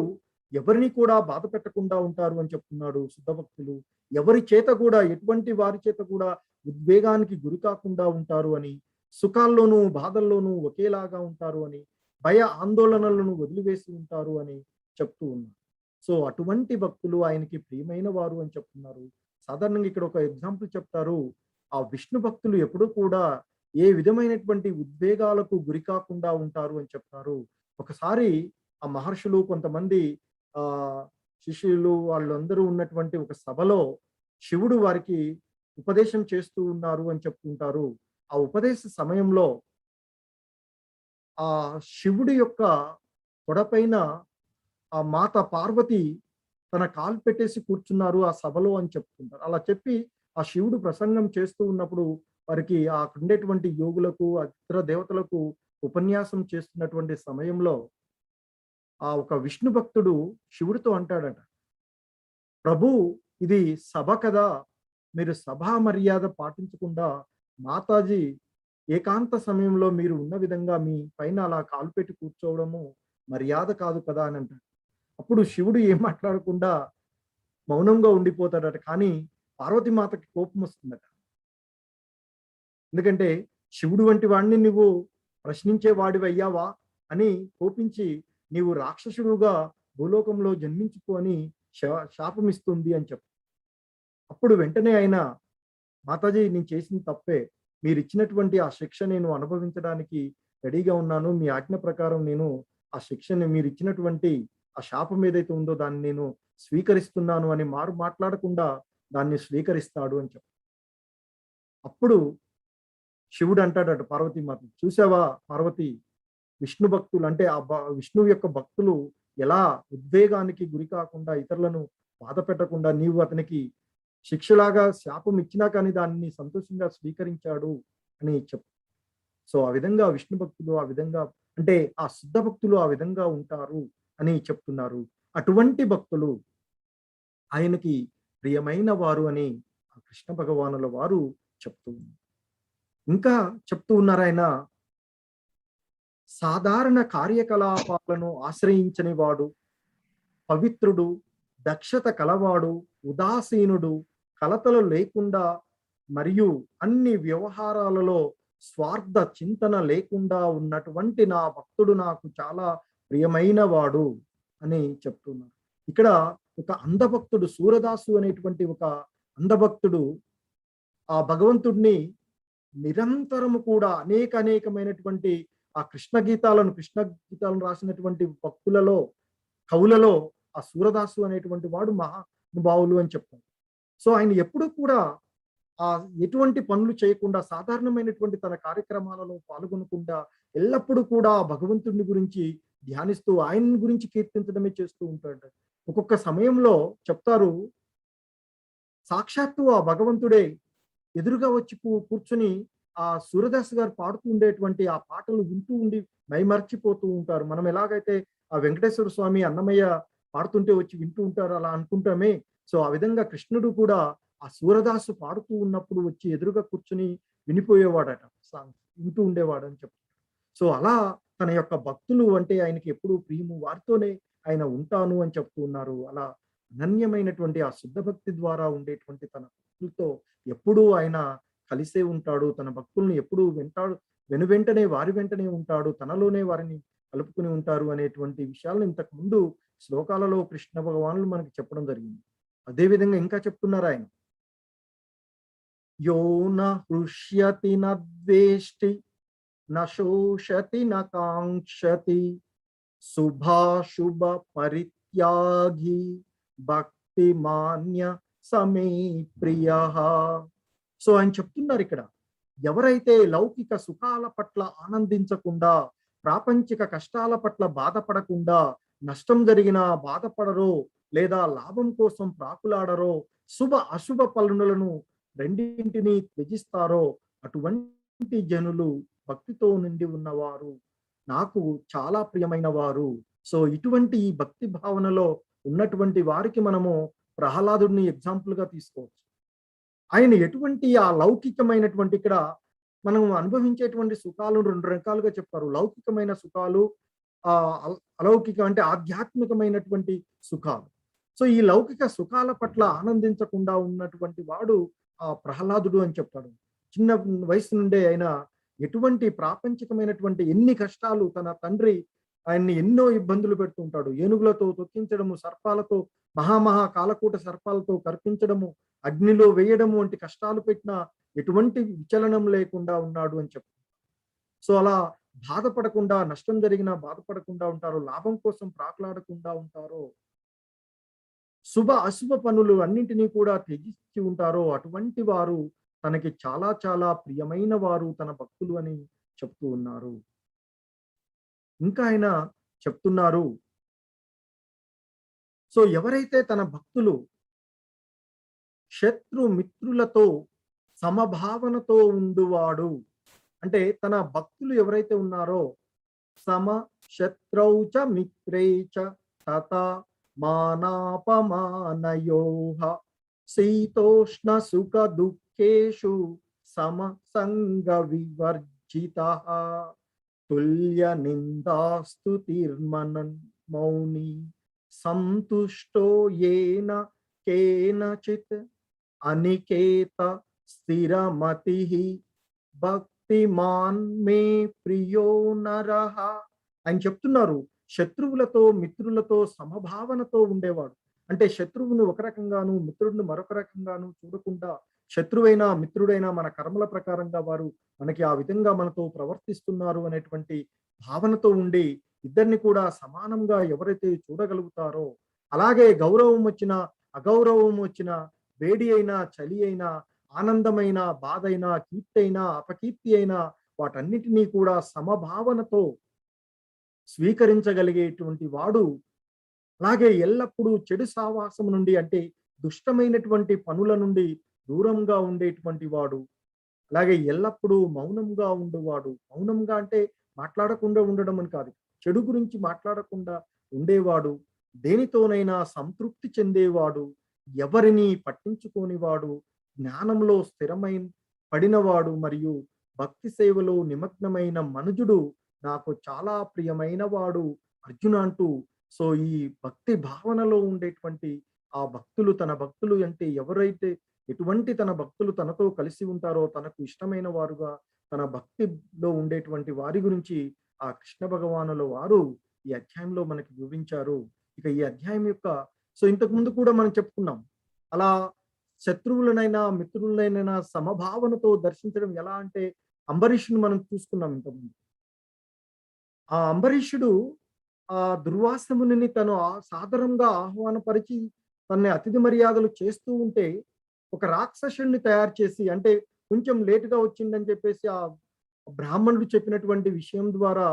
ఎవరిని కూడా బాధ పెట్టకుండా ఉంటారు అని చెప్తున్నాడు. శుద్ధ భక్తులు ఎవరి చేత కూడా, ఎటువంటి వారి చేత కూడా ఉద్వేగానికి గురి కాకుండా ఉంటారు అని, సుఖాల్లోనూ బాధల్లోనూ ఒకేలాగా ఉంటారు అని, భయ ఆందోళనలను వదిలివేసి ఉంటారు అని చెప్తూ ఉన్నారు. సో అటువంటి భక్తులు ఆయనకి ప్రియమైన వారు అని చెప్తున్నారు. సాధారణంగా ఇక్కడ ఒక ఎగ్జాంపుల్ చెప్తారు. ఆ విష్ణు భక్తులు ఎప్పుడూ కూడా ఏ విధమైనటువంటి ఉద్వేగాలకు గురి కాకుండా ఉంటారు అని చెప్తారు. ఒకసారి ఆ మహర్షులు కొంతమంది ఆ శిష్యులు వాళ్ళందరూ ఉన్నటువంటి ఒక సభలో శివుడు వారికి ఉపదేశం చేస్తూ ఉన్నారు అని చెప్తుంటారు. ఆ ఉపదేశ సమయంలో ఆ శివుడి యొక్క తొడపైన ఆ మాత పార్వతి తన కాలు పెట్టేసి కూర్చున్నారు ఆ సభలో అని చెప్తుంటారు. అలా చెప్పి ఆ శివుడు ప్రసంగం చేస్తూ ఉన్నప్పుడు వారికి ఆ ఉండేటువంటి యోగులకు, ఇతర దేవతలకు ఉపన్యాసం చేస్తున్నటువంటి సమయంలో ఆ ఒక విష్ణు భక్తుడు శివుడితో అంటాడట, ప్రభు ఇది సభ కదా, మీరు సభా మర్యాద పాటించకుండా మాతాజీ ఏకాంత సమయంలో మీరు ఉన్న విధంగా మీ పైన అలా కాలు పెట్టి కూర్చోవడము మర్యాద కాదు కదా అని అంటాడు. అప్పుడు శివుడు ఏం మాట్లాడకుండా మౌనంగా ఉండిపోతాడట. కానీ పార్వతీమాతకి కోపం వస్తుందట. ఎందుకంటే శివుడు వంటి వాడిని నువ్వు ప్రశ్నించే వాడివి అయ్యావా అని కోపించి, నీవు రాక్షసుడుగా భూలోకంలో జన్మించుకో అని శాపమిస్తుంది అని చెప్పు. అప్పుడు వెంటనే ఆయన, మాతాజీ నేను చేసింది తప్పే, మీరు ఇచ్చినటువంటి ఆ శిక్ష నేను అనుభవించడానికి రెడీగా ఉన్నాను, మీ ఆజ్ఞ ప్రకారం నేను ఆ శిక్షని, మీరు ఇచ్చినటువంటి ఆ శాపం ఏదైతే ఉందో దాన్ని నేను స్వీకరిస్తున్నాను అని మాట్లాడకుండా దాన్ని స్వీకరిస్తాడు అని చెప్పు. అప్పుడు శివుడు అంటాడట పార్వతీమాత, చూసావా పార్వతి, విష్ణు భక్తులు అంటే విష్ణువు యొక్క భక్తులు ఎలా ఉద్వేగానికి గురి కాకుండా, ఇతరులను బాధ పెట్టకుండా నీవు అతనికి శిక్షలాగా శాపం ఇచ్చినా కానీ దాన్ని సంతోషంగా స్వీకరించాడు అని చెప్పు. సో ఆ విధంగా విష్ణు భక్తులు ఆ విధంగా, అంటే ఆ శుద్ధ భక్తులు ఆ విధంగా ఉంటారు అని చెప్తున్నారు. అటువంటి భక్తులు ఆయనకి ప్రియమైన వారు అని ఆ కృష్ణ భగవానుల వారు చెప్తూ ఉన్నారు. ఇంకా చెప్తూ ఉన్నారు ఆయన, సాధారణ కార్యకలాపాలను ఆశ్రయించని వాడు, పవిత్రుడు, దక్షత కలవాడు, ఉదాసీనుడు, కలతలు లేకుండా మరియు అన్ని వ్యవహారాలలో స్వార్థ చింతన లేకుండా ఉన్నటువంటి నా భక్తుడు నాకు చాలా ప్రియమైన వాడు అని చెప్తున్నారు. ఇక్కడ ఒక అంధభక్తుడు, సూరదాసు అనేటువంటి ఒక అంధభక్తుడు ఆ భగవంతుడిని నిరంతరము కూడా అనేకమైనటువంటి ఆ కృష్ణ గీతాలను రాసినటువంటి భక్తులలో, కవులలో ఆ సూరదాసు అనేటువంటి వాడు మహానుభావులు అని చెప్తారు. సో ఆయన ఎప్పుడూ కూడా ఆ ఎటువంటి పనులు చేయకుండా, సాధారణమైనటువంటి తన కార్యక్రమాలలో పాల్గొనకుండా, ఎల్లప్పుడూ కూడా ఆ భగవంతుడిని గురించి ధ్యానిస్తూ ఆయన గురించి కీర్తించడమే చేస్తూ ఉంటాడు. ఒక్కొక్క సమయంలో చెప్తారు, సాక్షాత్తు ఆ భగవంతుడే ఎదురుగా వచ్చి కూర్చుని ఆ సూరదాస్ గారు పాడుతూ ఉండేటువంటి ఆ పాటలు వింటూ ఉండి మైమర్చిపోతూ ఉంటారు. మనం ఎలాగైతే ఆ వెంకటేశ్వర స్వామి, అన్నమయ్య పాడుతుంటే వచ్చి వింటూ ఉంటారు అలా అనుకుంటామే. సో ఆ విధంగా కృష్ణుడు కూడా ఆ సూరదాసు పాడుతూ ఉన్నప్పుడు వచ్చి ఎదురుగా కూర్చుని వినిపోయేవాడట, వింటూ ఉండేవాడు అని చెప్తారు. సో అలా తన యొక్క భక్తులు అంటే ఆయనకి ఎప్పుడూ ప్రియము, వారితోనే ఆయన ఉంటాను అని చెప్తూ ఉన్నారు. అలా అనన్యమైనటువంటి ఆ శుద్ధ భక్తి ద్వారా ఉండేటువంటి తన భక్తులతో ఎప్పుడూ ఆయన కలిసే ఉంటాడు. తన భక్తుల్ని ఎప్పుడూ వెంటనే వారి వెంటనే ఉంటాడు, తనలోనే వారిని కలుపుకుని ఉంటారు అనేటువంటి విషయాలను ఇంతకు ముందు శ్లోకాలలో కృష్ణ భగవానులు మనకి చెప్పడం జరిగింది. అదే విధంగా ఇంకా చెప్తున్నారు ఆయన, యో న హృష్యతి న ద్వేష్టి న శోషతి న కాంక్షతి శుభాశుభ పరిత్యాగి భక్తి మాన్య సమే ప్రియ. సో ఆయన చెప్తున్నారు ఇక్కడ, ఎవరైతే లౌకిక సుఖాల పట్ల ఆనందించకుండా, ప్రాపంచిక కష్టాల పట్ల బాధపడకుండా, నష్టం జరిగినా బాధపడరో లేదా లాభం కోసం ప్రాకులాడరో, శుభ అశుభ పనులను రెండింటినీ త్యజిస్తారో, అటువంటి జనులు భక్తితో నిండి ఉన్నవారు, నాకు చాలా ప్రియమైన వారు. సో ఇటువంటి ఈ భక్తి భావనలో ఉన్నటువంటి వారికి మనము ప్రహ్లాదుడిని ఎగ్జాంపుల్ గా తీసుకోవచ్చు. ఆయన ఎటువంటి ఆ లౌకికమైనటువంటి, ఇక్కడ మనం అనుభవించేటువంటి సుఖాలు రెండు రకాలుగా చెప్పారు. లౌకికమైన సుఖాలు, అలౌకిక అంటే ఆధ్యాత్మికమైనటువంటి సుఖాలు. సో ఈ లౌకిక సుఖాల పట్ల ఆనందించకుండా ఉన్నటువంటి వాడు ఆ ప్రహ్లాదుడు అని చెప్తాడు. చిన్న వయసు నుండే ఆయన ఎటువంటి ప్రాపంచికమైనటువంటి ఎన్ని కష్టాలు, తన తండ్రి ఆయన్ని ఎన్నో ఇబ్బందులు పెడుతూ ఉంటాడు. ఏనుగులతో తొక్కించడము, సర్పాలతో, మహామహా కాలకూట సర్పాలతో కర్పించడము, అగ్నిలో వేయడము వంటి కష్టాలు పెట్టినా ఎటువంటి విచలనం లేకుండా ఉన్నాడు అని చెప్తాడు. సో అలా బాధపడకుండా, నష్టం జరిగినా బాధపడకుండా ఉంటారు, లాభం కోసం ప్రాకులాడకుండా ఉంటారో, శుభ అశుభ పనులు అన్నింటినీ కూడా త్యజించి ఉంటారో, అటువంటి వారు తనకి చాలా చాలా ప్రియమైన వారు, తన భక్తులు అని చెప్తూ ఉన్నారు. ఇంకా ఆయన చెప్తున్నారు, సో ఎవరైతే తన భక్తులు శత్రు మిత్రులతో సమభావనతో ఉండువాడు, అంటే తన భక్తులు ఎవరైతే ఉన్నారో, సమ శత్రౌచ మిత్రైచ తత మానాపమానయోః శీతోష్ణ సుఖ దుఃఖేషు సమ సంగ వివర్జితః తుల్య నిందాస్తుతిర్మనన్ మౌని సంతుష్టో ఏన కేనచిత్ అనికేత స్థిరమతిః భక్తిమాన్ మే ప్రియో నరః. ఆయన చెప్తున్నారు, శత్రువులతో మిత్రులతో సమభావనతో ఉండేవాడు. అంటే శత్రువును ఒక రకంగాను, మిత్రుడిని మరొక రకంగాను చూడకుండా, శత్రువైనా మిత్రుడైనా మన కర్మల ప్రకారంగా వారు మనకి ఆ విధంగా మనతో ప్రవర్తిస్తున్నారు అనేటువంటి భావనతో ఉండి, ఇద్దరిని కూడా సమానంగా ఎవరైతే చూడగలుగుతారో, అలాగే గౌరవం వచ్చినా అగౌరవం వచ్చినా, వేడి అయినా చలి అయినా, ఆనందమైన బాధ అయినా, కీర్తి అయినా అపకీర్తి అయినా, వాటన్నిటినీ కూడా సమభావనతో స్వీకరించగలిగేటువంటి వాడు, అలాగే ఎల్లప్పుడూ చెడు సావాసం నుండి, అంటే దుష్టమైనటువంటి పనుల నుండి దూరంగా ఉండేటువంటి వాడు, అలాగే ఎల్లప్పుడూ మౌనంగా ఉండేవాడు. మౌనంగా అంటే మాట్లాడకుండా ఉండడం అని కాదు, చెడు గురించి మాట్లాడకుండా ఉండేవాడు, దేనితోనైనా సంతృప్తి చెందేవాడు, ఎవరిని పట్టించుకోనివాడు, జ్ఞానంలో స్థిరమైన పడినవాడు, మరియు భక్తి సేవలో నిమగ్నమైన మనుజుడు నాకు చాలా ప్రియమైన వాడు అర్జున అంటూ. సో ఈ భక్తి భావనలో ఉండేటువంటి ఆ భక్తులు, తన భక్తులు అంటే ఎవరైతే, ఎటువంటి తన భక్తులు తనతో కలిసి ఉంటారో, తనకు ఇష్టమైన వారుగా తన భక్తిలో ఉండేటువంటి వారి గురించి ఆ కృష్ణ భగవానుల వారు ఈ అధ్యాయంలో మనకి వివరించారు. ఇక ఈ అధ్యాయం యొక్క, సో ఇంతకు ముందు కూడా మనం చెప్పుకున్నాం, అలా శత్రువులనైనా మిత్రులనైనా సమభావనతో దర్శించడం ఎలా అంటే, అంబరీషుని మనం చూసుకున్నాం ఇంతకుముందు. ఆ అంబరీషుడు ఆ దుర్వాసముని తను సాదరంగా ఆహ్వానపరిచి తనని అతిథి మర్యాదలు చేస్తూ ఉంటే, ఒక రాక్షసుడిని తయారు చేసి, అంటే కొంచెం లేటుగా వచ్చిందని చెప్పేసి ఆ బ్రాహ్మణుడు చెప్పినటువంటి విషయం ద్వారా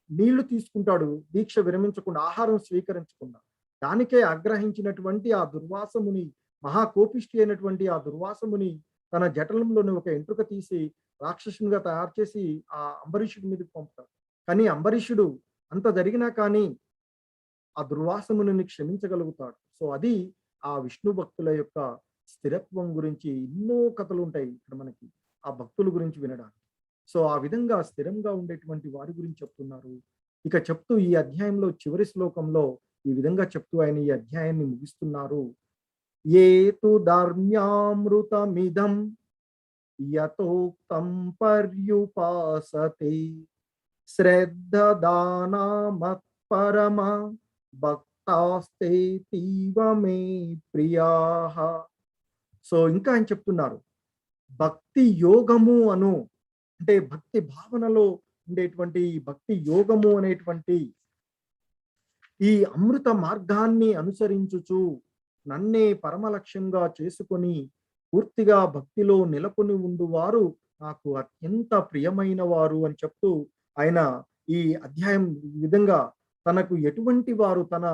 నీళ్లు తీసుకుంటాడు, దీక్ష విరమించకుండా, ఆహారం స్వీకరించకుండా. దానికే ఆగ్రహించినటువంటి ఆ దుర్వాసముని, మహాకోపిష్టి అయినటువంటి ఆ దుర్వాసముని తన జటలంలోని ఒక ఎంట్రుక తీసి రాక్షసునిగా తయారు చేసి ఆ అంబరీషుడి మీదకి పంపుతాడు. కానీ అంబరీషుడు అంత జరిగినా కానీ ఆ దుర్వాసముని క్షమించగలుగుతాడు. సో అది ఆ విష్ణు భక్తుల యొక్క స్థిరత్వం గురించి ఎన్నో కథలు ఉంటాయి ఇక్కడ మనకి ఆ భక్తుల గురించి వినడానికి. సో ఆ విధంగా స్థిరంగా ఉండేటువంటి వారి గురించి చెప్తున్నారు. ఇక చెప్తూ ఈ అధ్యాయంలో చివరి శ్లోకంలో ఈ విధంగా చెప్తూ ఆయన ఈ అధ్యాయాన్ని ముగిస్తున్నారు. ఏతు ధర్మ్యామృతమిదం యతోక్తం పర్యుపాసతే శ్రద్ధ దానమత్పరమ భక్తాస్తేతీవ మే ప్రియాః. సో ఇంకా ఆయన చెప్తున్నారు, భక్తి యోగము అను, అంటే భక్తి భావనలో ఉండేటువంటి భక్తి యోగము అనేటువంటి ఈ అమృత మార్గాన్ని అనుసరించుచు నన్నే పరమ లక్ష్యంగా చేసుకొని పూర్తిగా భక్తిలో నెలకొని ఉండువారు నాకు అత్యంత ప్రియమైన వారు అని చెప్తూ ఆయన ఈ అధ్యాయం ఈ విధంగా తనకు ఎటువంటి వారు, తన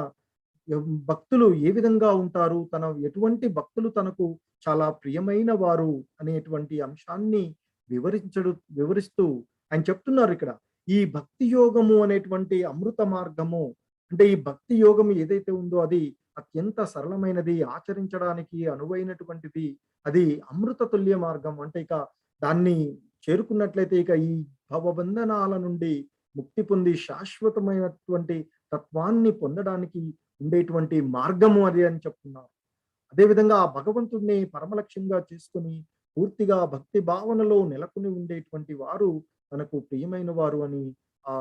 భక్తులు ఏ విధంగా ఉంటారు, తన ఎటువంటి భక్తులు తనకు చాలా ప్రియమైన వారు అనేటువంటి అంశాన్ని వివరిస్తూ ఆయన చెప్తున్నారు ఇక్కడ. ఈ భక్తి యోగము అనేటువంటి అమృత మార్గము, అంటే ఈ భక్తి యోగం ఏదైతే ఉందో అది అత్యంత సరళమైనది, ఆచరించడానికి అనువైనటువంటిది, అది అమృత తుల్య మార్గం. అంటే ఇక దాన్ని చేరుకున్నట్లయితే ఇక ఈ భవబంధనాల నుండి ముక్తి పొంది శాశ్వతమైనటువంటి తత్వాన్ని పొందడానికి ఉండేటువంటి మార్గము అది అని చెప్తున్నారు. అదేవిధంగా ఆ భగవంతుడిని పరమలక్ష్యంగా చేసుకుని పూర్తిగా భక్తి భావనలో నెలకొని ఉండేటువంటి వారు తనకు ప్రియమైన వారు అని ఆ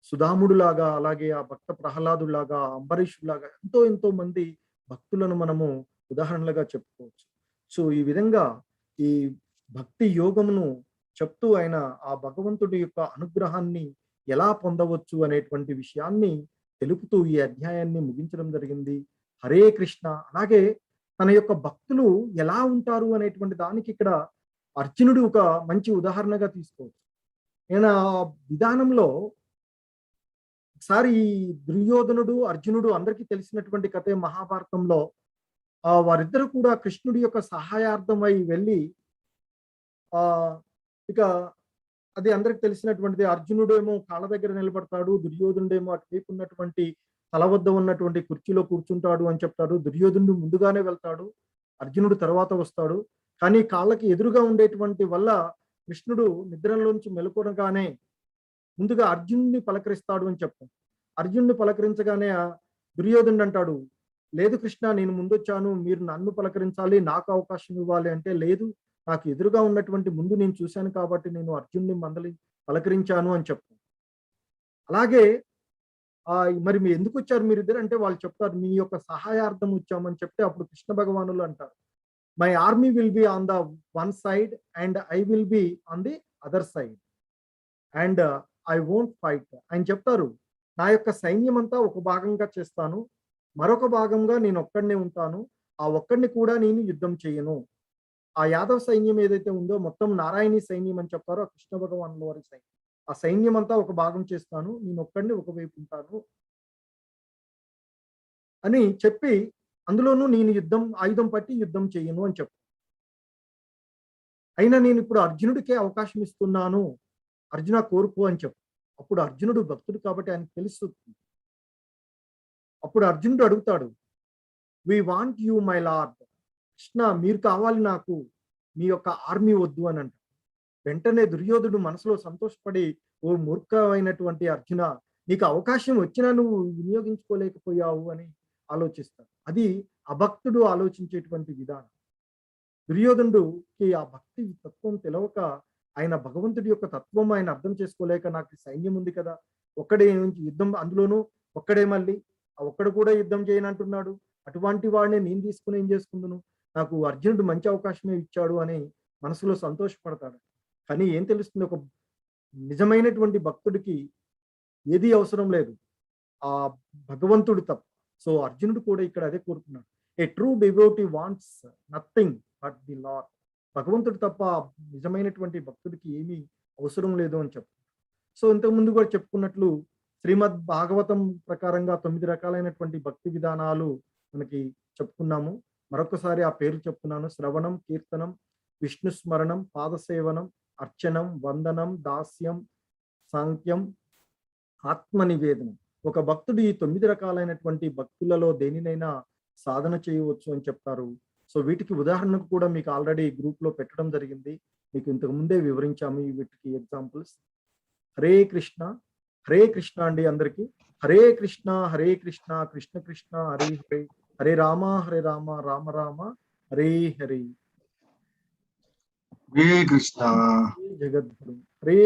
సుధాముడులాగా, అలాగే ఆ భక్త ప్రహ్లాదులాగా, అంబరీషులాగా ఎంతో మంది భక్తులను మనము ఉదాహరణలుగా చెప్పుకోవచ్చు. సో ఈ విధంగా ఈ భక్తి యోగమును చెప్తూ ఆయన ఆ భగవంతుడి యొక్క అనుగ్రహాన్ని ఎలా పొందవచ్చు అనేటువంటి విషయాన్ని తెలుపుతూ ఈ అధ్యాయాన్ని ముగించడం జరిగింది. హరే కృష్ణ. అలాగే తన యొక్క భక్తులు ఎలా ఉంటారు అనేటువంటి దానికి ఇక్కడ అర్జునుడు ఒక మంచి ఉదాహరణగా తీసుకోవచ్చు. నేను ఆ విధానంలో ఒకసారి ఈ దుర్యోధనుడు, అర్జునుడు అందరికీ తెలిసినటువంటి కథే మహాభారతంలో. వారిద్దరు కూడా కృష్ణుడి యొక్క సహాయార్థమై వెళ్ళి ఆ ఇక అది అందరికి తెలిసినటువంటిది. అర్జునుడేమో కాళ్ళ దగ్గర నిలబడతాడు, దుర్యోధనుడేమో అటువైపు ఉన్నటువంటి తల వద్ద ఉన్నటువంటి కుర్చీలో కూర్చుంటాడు అని చెప్తాడు. దుర్యోధనుడు ముందుగానే వెళ్తాడు, అర్జునుడు తర్వాత వస్తాడు. కానీ కాళ్ళకి ఎదురుగా ఉండేటువంటి వల్ల కృష్ణుడు నిద్రలోంచి మెలుకొనగానే ముందుగా అర్జునుడిని పలకరిస్తాడు అని చెప్తాడు. అర్జునుడిని పలకరించగానే దుర్యోధనుడు అంటాడు, లేదు కృష్ణ, నేను ముందొచ్చాను, మీరు నన్ను పలకరించాలి, నాకు అవకాశం ఇవ్వాలి అంటే, లేదు, నాకు ఎదురుగా ఉన్నటువంటి ముందు నేను చూశాను కాబట్టి నేను అర్జునుడిని పలకరించాను అని చెప్తాను. అలాగే మరి మీరు ఎందుకు వచ్చారు మీరిద్దరు అంటే వాళ్ళు చెప్తారు, మీ యొక్క సహాయార్థం వచ్చామని చెప్తే అప్పుడు కృష్ణ భగవానులు అంటారు, my army will be on the one side and I will be on the other side and I won't fight అని చెప్తారు. నా యొక్క సైన్యం అంతా ఒక భాగంగా చేస్తాను, మరొక భాగంగా నేను ఒక్కడనే ఉంటాను, ఆ ఒక్కడిని కూడా నేను యుద్ధం చేయను. ఆ యాదవ్ సైన్యం ఏదైతే ఉందో మొత్తం నారాయణీ సైన్యం అని చెప్తారో, ఆ కృష్ణ భగవానుల వారి సైన్యం, ఆ సైన్యం అంతా ఒక భాగం చేస్తాను, నేను ఒక్కడిని ఒకవైపు ఉంటాను అని చెప్పి, అందులోనూ నేను ఆయుధం పట్టి యుద్ధం చేయను అని చెప్తాను. అయినా నేను ఇప్పుడు అర్జునుడికే అవకాశం ఇస్తున్నాను, అర్జున కోరుకో అని చెప్పు. అప్పుడు అర్జునుడు భక్తుడు కాబట్టి ఆయనకు తెలుస్తుంది. అప్పుడు అర్జునుడు అడుగుతాడు, we want you my lord, Krishna మీరు కావాలి నాకు, మీ యొక్క ఆర్మీ వద్దు అని అంటాడు. వెంటనే దుర్యోధనుడు మనసులో సంతోషపడి, ఓ మూర్ఖమైనటువంటి అర్జున, నీకు అవకాశం వచ్చినా నువ్వు వినియోగించుకోలేకపోయావు అని ఆలోచిస్తాడు. అది అభక్తుడు ఆలోచించేటువంటి విధానం. దుర్యోధనుడికి ఆ భక్తి తత్వం తెలవక, ఆయన భగవంతుడి యొక్క తత్వం ఆయన అర్థం చేసుకోలేక, నాకు సైన్యం ఉంది కదా, ఒక్కడే యుద్ధం, అందులోనూ ఒక్కడే, మళ్ళీ ఆ ఒక్కడు కూడా యుద్ధం చేయనంటున్నాడు, అటువంటి వాడిని నేను తీసుకుని ఏం చేసుకుందును, నాకు అర్జునుడు మంచి అవకాశమే ఇచ్చాడు అని మనసులో సంతోషపడతాడు. కానీ ఏం తెలుస్తుంది, ఒక నిజమైనటువంటి భక్తుడికి ఏది అవసరం లేదు, ఆ భగవంతుడు తప్ప. సో అర్జునుడు కూడా ఇక్కడ అదే కోరుకున్నాడు. ఏ true devotee wants nothing but the lord. భగవంతుడు తప్ప నిజమైనటువంటి భక్తుడికి ఏమీ అవసరం లేదు అని చెప్తాడు. సో ఇంతకు ముందు కూడా చెప్పుకున్నట్లు శ్రీమద్ భాగవతం ప్రకారంగా 9 రకాలైనటువంటి భక్తి విధానాలు మనకి చెప్పుకున్నాము. మరొకసారి ఆ పేరు చెప్తున్నాను. శ్రవణం, కీర్తనం, విష్ణు స్మరణం, పాదసేవనం, అర్చనం, వందనం, దాస్యం, సాంఖ్యం, ఆత్మ నివేదనం. ఒక భక్తుడు ఈ 9 రకాలైనటువంటి భక్తులలో దేనినైనా సాధన చేయవచ్చు అని చెప్తారు. సో వీటికి ఉదాహరణకు కూడా మీకు ఆల్రెడీ గ్రూప్ లో పెట్టడం జరిగింది, మీకు ఇంతకు ముందే వివరించాము వీటికి ఎగ్జాంపుల్స్. హరే కృష్ణ. హరే కృష్ణ అండి అందరికీ. హరే కృష్ణ కృష్ణ కృష్ణ హరే హరే, హరే రామ రామ రామ హరే హరే. హరే కృష్ణ. జగద్గురు. హరే